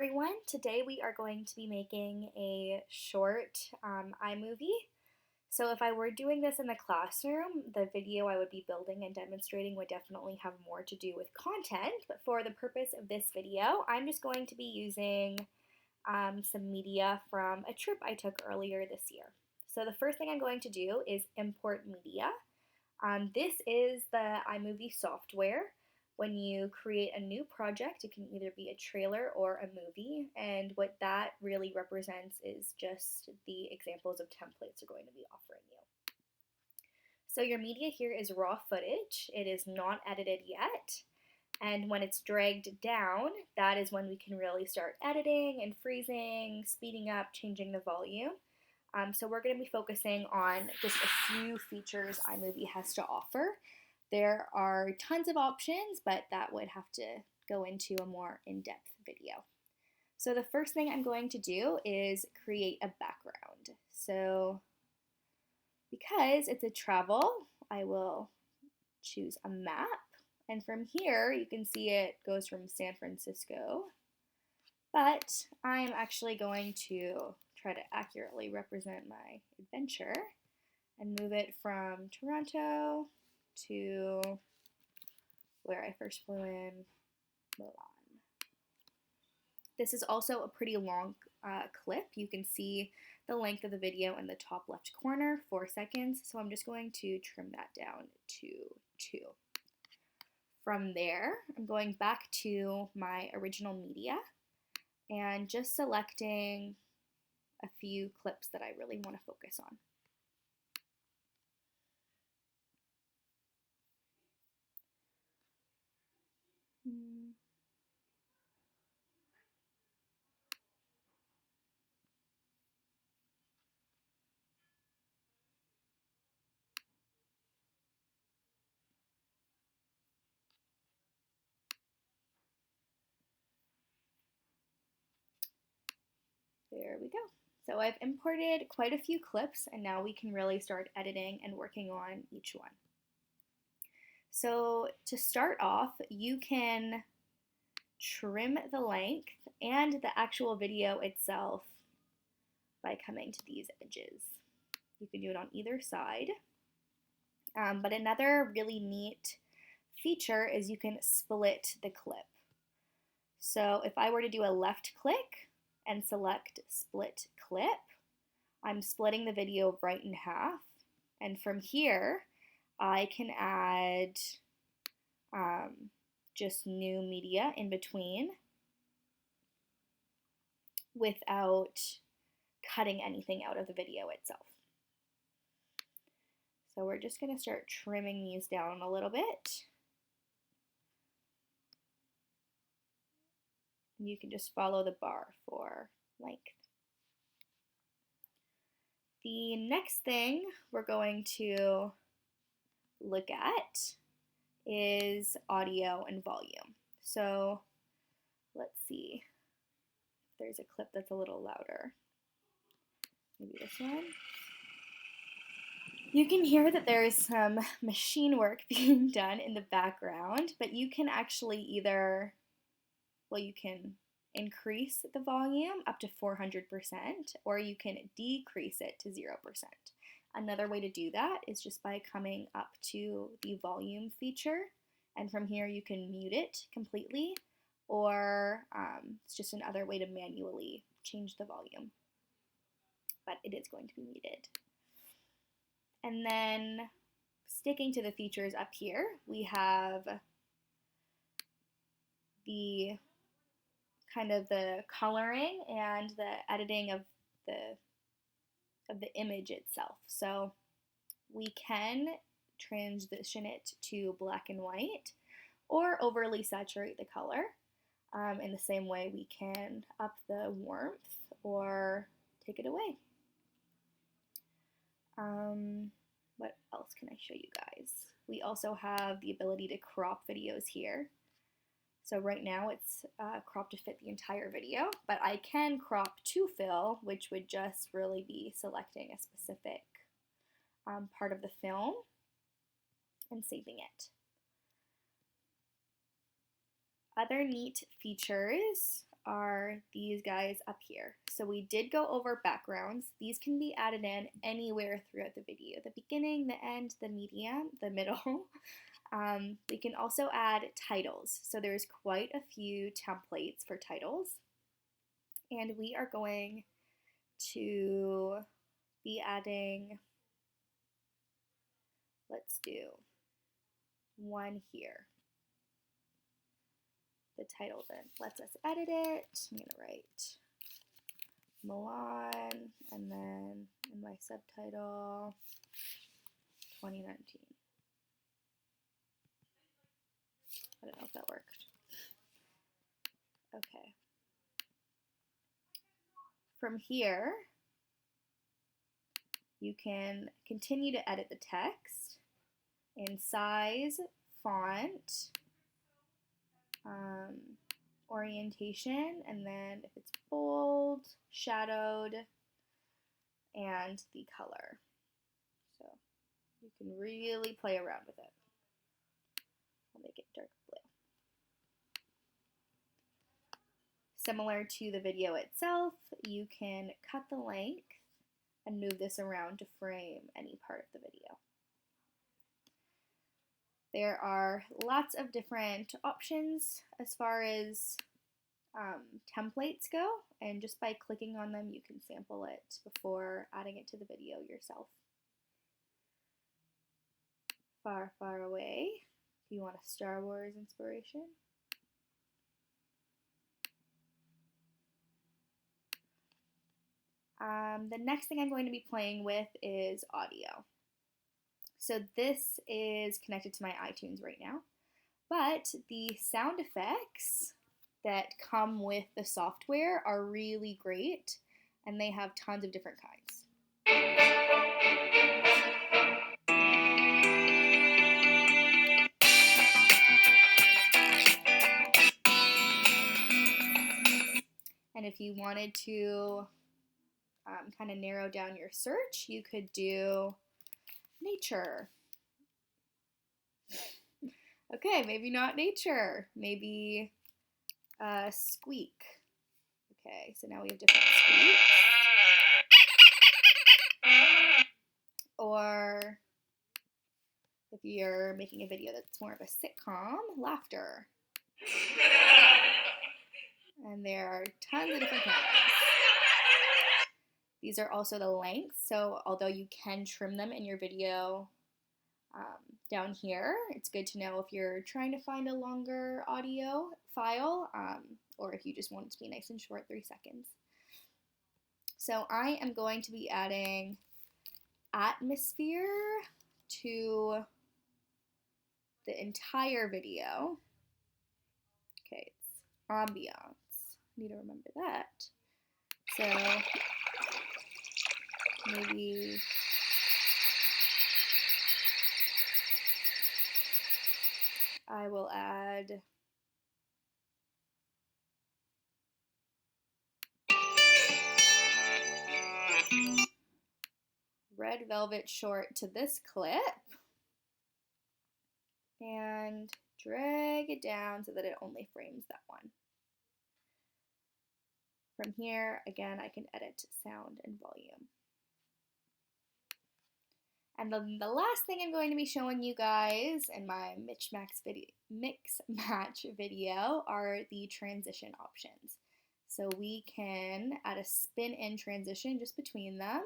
Everyone, today we are going to be making a short iMovie. So if I were doing this in the classroom, the video I would be building and demonstrating would definitely have more to do with content, but for the purpose of this video, I'm just going to be using some media from a trip I took earlier this year. So the first thing I'm going to do is import media. This is the iMovie software. When you create a new project, it can either be a trailer or a movie, and what that really represents is just the examples of templates we're going to be offering you. So your media here is raw footage. It is not edited yet, and when it's dragged down, that is when we can really start editing and freezing, speeding up, changing the volume. So we're going to be focusing on just a few features iMovie has to offer. There are tons of options, but that would have to go into a more in-depth video. So the first thing I'm going to do is create a background. So because it's a travel, I will choose a map. And from here, you can see it goes from San Francisco. But I'm actually going to try to accurately represent my adventure and move it from Toronto to where I first flew in, Milan. This is also a pretty long clip. You can see the length of the video in the top left corner, 4 seconds. So I'm just going to trim that down to 2. From there, I'm going back to my original media and just selecting a few clips that I really want to focus on. There we go. So I've imported quite a few clips, and now we can really start editing and working on each one. So to start off, you can trim the length and the actual video itself by coming to these edges. You can do it on either side. But another really neat feature is you can split the clip. So if I were to do a left click and select split clip, I'm splitting the video right in half. And from here, I can add just new media in between without cutting anything out of the video itself. So we're just going to start trimming these down a little bit. You can just follow the bar for length. The next thing we're going to look at is audio and volume. So let's see if there's a clip that's a little louder. Maybe this one. You can hear that there is some machine work being done in the background, but you can actually either, well, you can increase the volume up to 400%, or you can decrease it to 0%. Another way to do that is just by coming up to the volume feature, and from here you can mute it completely, or it's just another way to manually change the volume, but it is going to be muted. And then sticking to the features up here, we have the kind of the coloring and the editing of the image itself. So we can transition it to black and white or overly saturate the color. In the same way, we can up the warmth or take it away. What else can I show you guys? We also have the ability to crop videos here. So right now it's cropped to fit the entire video, but I can crop to fill, which would just really be selecting a specific part of the film and saving it. Other neat features are these guys up here. So we did go over backgrounds. These can be added in anywhere throughout the video, the beginning, the end, the medium, the middle. We can also add titles. So there's quite a few templates for titles. And we are going to be adding, let's do one here. The title then lets us edit it. I'm going to write Milan, and then in my subtitle, 2019. I don't know if that worked. Okay. From here, you can continue to edit the text in size, font, orientation, and then if it's bold, shadowed, and the color. So you can really play around with it. I'll make it dark blue. Similar to the video itself, you can cut the length and move this around to frame any part of the video. There are lots of different options as far as templates go, and just by clicking on them you can sample it before adding it to the video yourself. Far, far away, if you want a Star Wars inspiration. The next thing I'm going to be playing with is audio. So this is connected to my iTunes right now, but the sound effects that come with the software are really great, and they have tons of different kinds. And if you wanted to kind of narrow down your search, you could do nature. Okay, maybe not nature, maybe squeak. Okay, so now we have different squeaks. Or if you're making a video that's more of a sitcom, laughter. And there are tons of different kinds. These are also the lengths, so although you can trim them in your video down here, it's good to know if you're trying to find a longer audio file, or if you just want it to be nice and short, 3 seconds. So I am going to be adding atmosphere to the entire video. Okay, it's ambiance. Need to remember that. So maybe I will add Red Velvet Short to this clip and drag it down so that it only frames that one. From here, again, I can edit sound and volume. And then the last thing I'm going to be showing you guys in my mix match video are the transition options. So we can add a spin in transition just between them,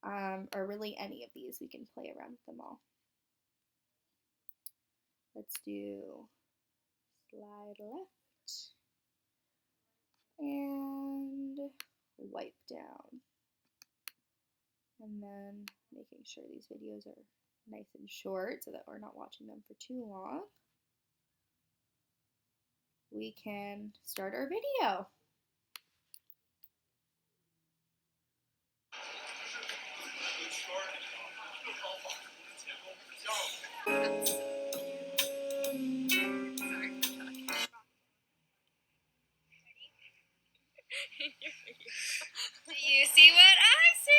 or really any of these. We can play around with them all. Let's do slide left and wipe down. And then making sure these videos are nice and short so that we're not watching them for too long. We can start our video. Do you see what I see?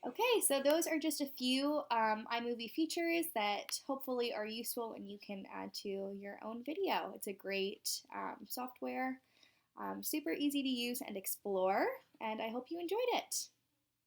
Okay, so those are just a few iMovie features that hopefully are useful and you can add to your own video. It's a great software, super easy to use and explore, and I hope you enjoyed it.